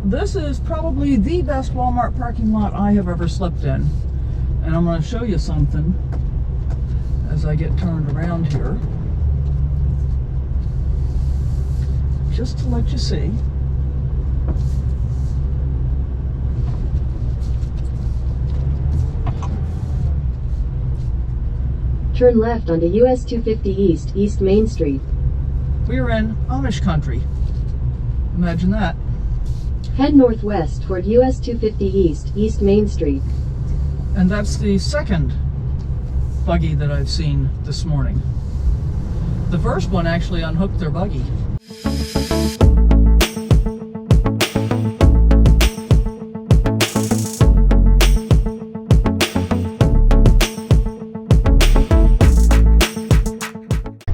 this is probably the best Walmart parking lot I have ever slept in. And I'm going to show you something as I get turned around here. Just to let you see. Turn left onto US 250 East, East Main Street. We are in Amish country. Imagine that. Head northwest toward US 250 East, East Main Street. And that's the second buggy that I've seen this morning. The first one actually unhooked their buggy.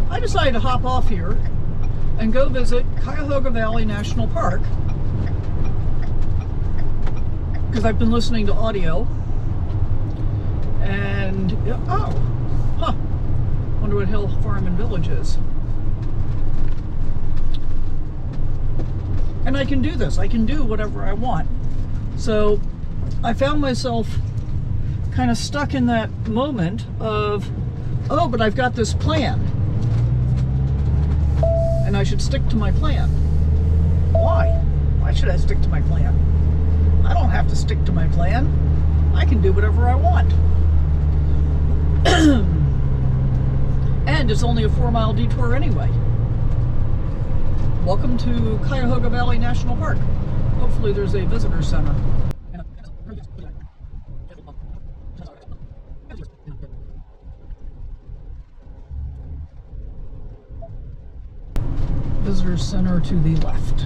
I decided to hop off here and go visit Cuyahoga National Park because I've been listening to audio and wonder what Hill Farm and Village is. And I can do this. I can do whatever I want. So I found myself kind of stuck in that moment of, oh, but I've got this plan. And I should stick to my plan. Why? Why should I stick to my plan? I don't have to stick to my plan. I can do whatever I want. And it's only a 4-mile detour anyway. Welcome to Cuyahoga Valley National Park. Hopefully there's a visitor center. Visitor center to the left.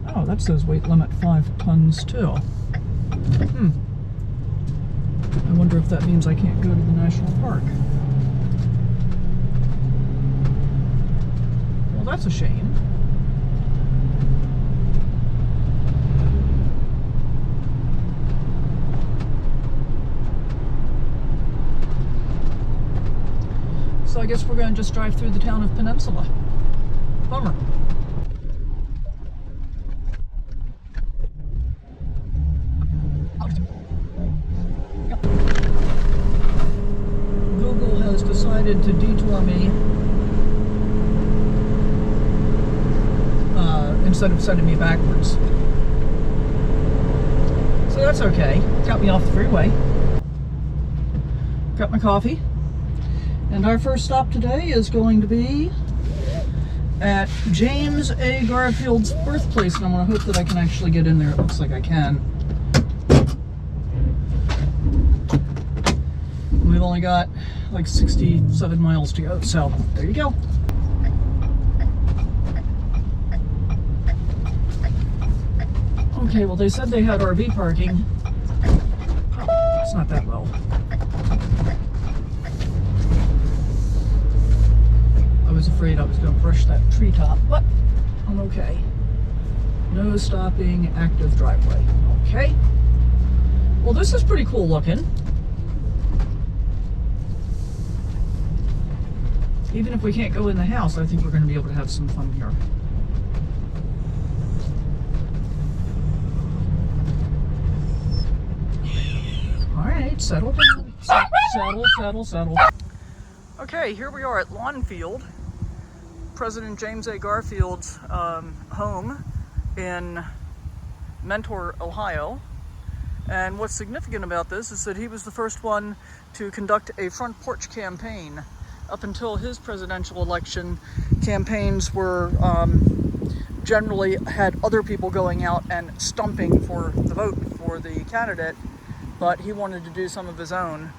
Oh, that says weight limit 5 tons too. I wonder if that means I can't go to the national park. Well, that's a shame. So I guess we're going to just drive through the town of Peninsula. Bummer. Google has decided to detour me instead of sending me backwards. So that's okay. Got me off the freeway. Got my coffee. And our first stop today is going to be at James A. Garfield's birthplace, and I'm going to hope that I can actually get in there. It looks like I can. We've only got like 67 miles to go, so there you go. Okay, well they said they had RV parking. Oh, it's not that low. I was afraid I was going to brush that treetop, but I'm okay. No stopping, active driveway. Okay. Well, this is pretty cool looking. Even if we can't go in the house, I think we're going to be able to have some fun here. All right, settle down. Settle. Okay, here we are at Lawn Field, President James A. Garfield's home in Mentor, Ohio. And what's significant about this is that he was the first one to conduct a front porch campaign. Up until his presidential election, campaigns were generally had other people going out and stumping for the vote for the candidate, but he wanted to do some of his own.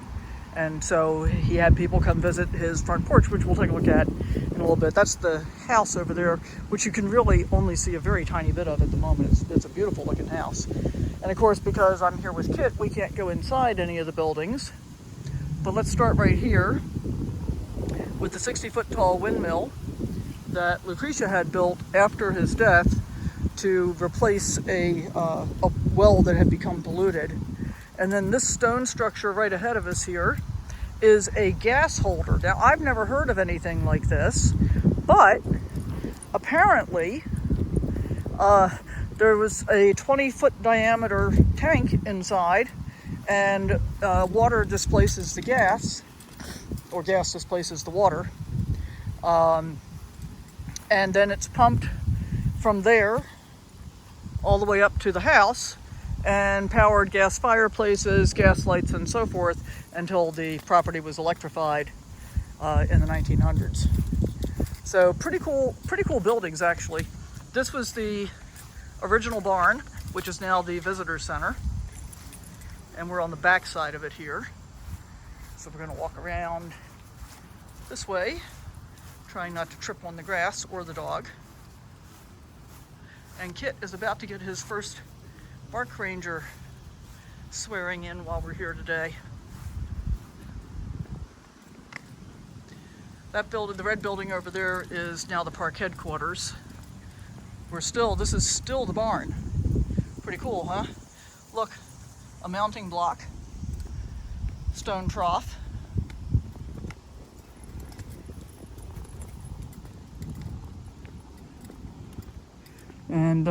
And so he had people come visit his front porch, which we'll take a look at in a little bit. That's the house over there, which you can really only see a very tiny bit of at the moment. It's a beautiful looking house. And of course, because I'm here with Kit, we can't go inside any of the buildings. But let's start right here with the 60-foot tall windmill that Lucretia had built after his death to replace a well that had become polluted. And then this stone structure right ahead of us here is a gas holder. Now, I've never heard of anything like this, but apparently there was a 20-foot diameter tank inside, and water displaces the gas, or gas displaces the water. And then it's pumped from there all the way up to the house and powered gas fireplaces, gas lights, and so forth until the property was electrified in the 1900s. So pretty cool buildings, actually. This was the original barn, which is now the visitor center, and we're on the back side of it here. So we're going to walk around this way, trying not to trip on the grass or the dog. And Kit is about to get his first Park Ranger swearing in while we're here today. That building, the red building over there, is now the park headquarters. This is still the barn. Pretty cool, huh? Look, a mounting block, stone trough. And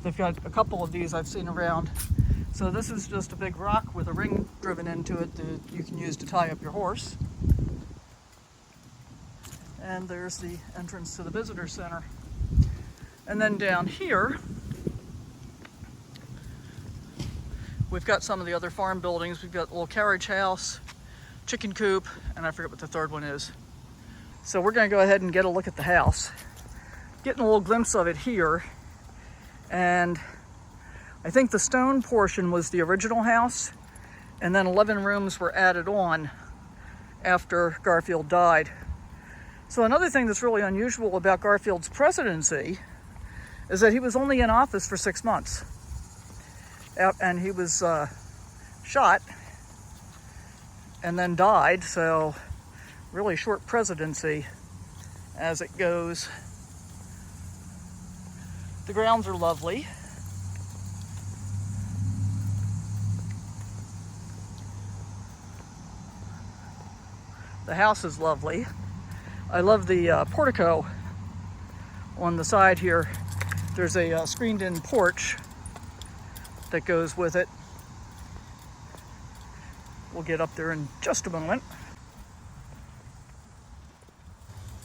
they've got a couple of these I've seen around. So this is just a big rock with a ring driven into it that you can use to tie up your horse. And there's the entrance to the visitor center. And then down here, we've got some of the other farm buildings. We've got a little carriage house, chicken coop, and I forget what the third one is. So we're going to go ahead and get a look at the house. Getting a little glimpse of it here. And I think the stone portion was the original house, and then 11 rooms were added on after Garfield died. So another thing that's really unusual about Garfield's presidency is that he was only in office for 6 months. And he was shot and then died, so really short presidency as it goes. The grounds are lovely. The house is lovely. I love the portico on the side here. There's a screened-in porch that goes with it. We'll get up there in just a moment.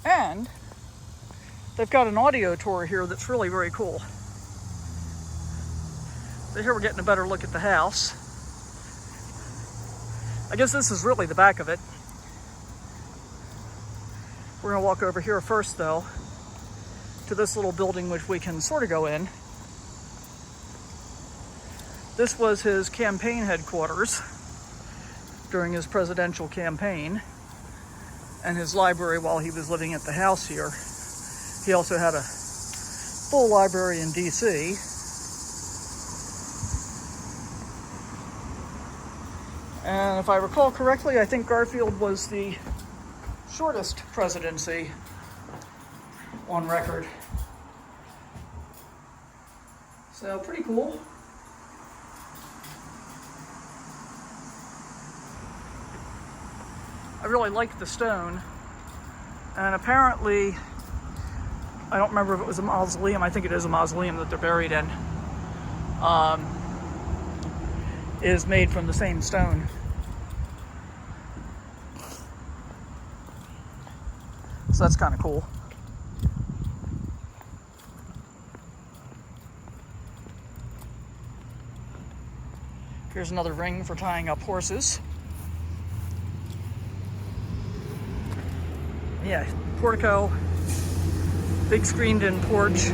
And they've got an audio tour here that's really very cool. So here we're getting a better look at the house. I guess this is really the back of it. We're gonna walk over here first though, to this little building which we can sort of go in. This was his campaign headquarters during his presidential campaign, and his library while he was living at the house here. He also had a full library in DC. And if I recall correctly, I think Garfield was the shortest presidency on record. So pretty cool. I really like the stone. And apparently, I don't remember if it was a mausoleum. I think it is a mausoleum that they're buried in. Is made from the same stone. So that's kind of cool. Here's another ring for tying up horses. Yeah, portico, big screened-in porch.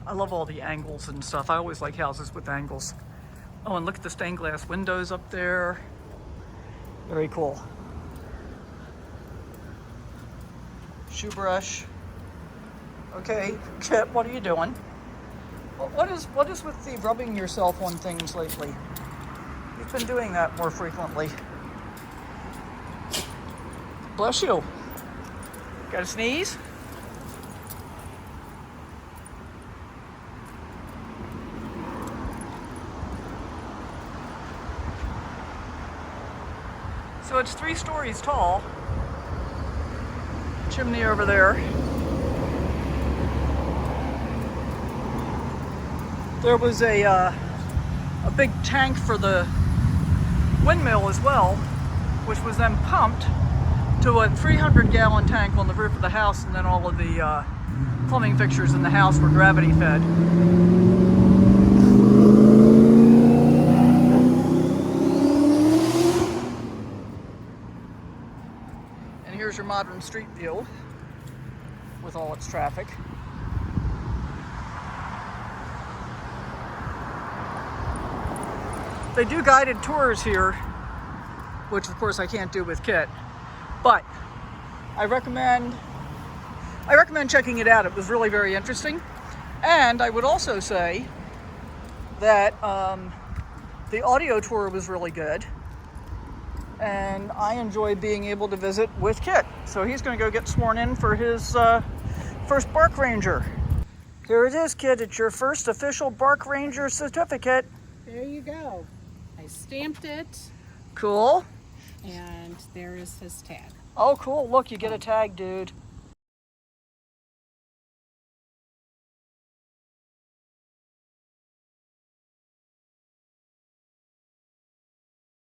I love all the angles and stuff. I always like houses with angles. Oh, and look at the stained glass windows up there. Very cool. Shoe brush. Okay, Kit, what are you doing? What is with the rubbing yourself on things lately? You've been doing that more frequently. Bless you. Got to sneeze? So it's 3 stories tall. Chimney over there. There was a big tank for the windmill as well, which was then pumped to a 300-gallon tank on the roof of the house, and then all of the plumbing fixtures in the house were gravity fed. And here's your modern street view with all its traffic. They do guided tours here, which of course I can't do with Kit, but I recommend checking it out. It was really very interesting. And I would also say that the audio tour was really good, and I enjoy being able to visit with Kit. So he's going to go get sworn in for his first Bark Ranger. Here it is, Kit. It's your first official Bark Ranger certificate. There you go. I stamped it. Cool. And there is his tag. Oh, cool. Look, you get a tag, dude.